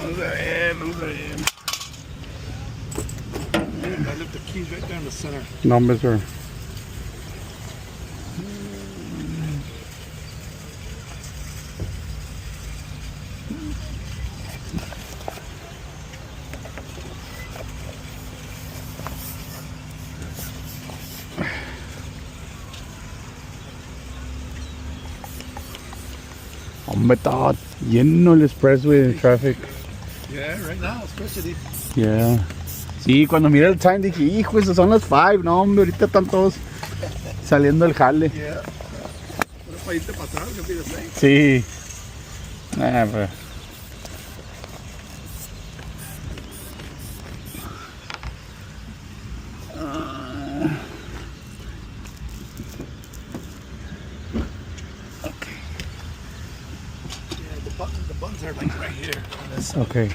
Vamos a ver, vamos a ver. I left the keys right down the center. Numbers are. Hombre, está lleno el expressway de traffic. Yeah, right now, especially. Yeah. Sí, cuando miré el time dije, hijo, esas son las 5. No, hombre, ahorita están todos saliendo del jale. Yeah. Pero para irte para atrás, que pides ahí. Sí. Pues. Yeah, the buttons are like right here. On this side. Okay.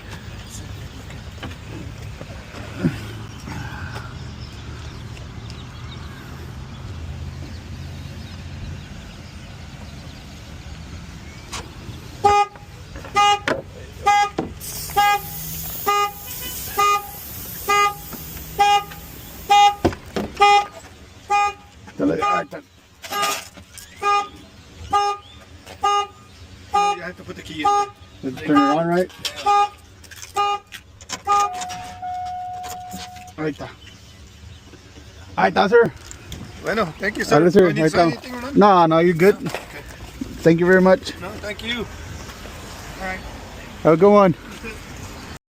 You have to put the key in. Let's turn it on, right? Ahí está. Ahí está, sir. Bueno, thank you, sir. Dale, sir. Do I need to Ahí sign está. anything or not? No, no, you're good. Okay. Thank you very much. No, thank you. All right. Have a good one.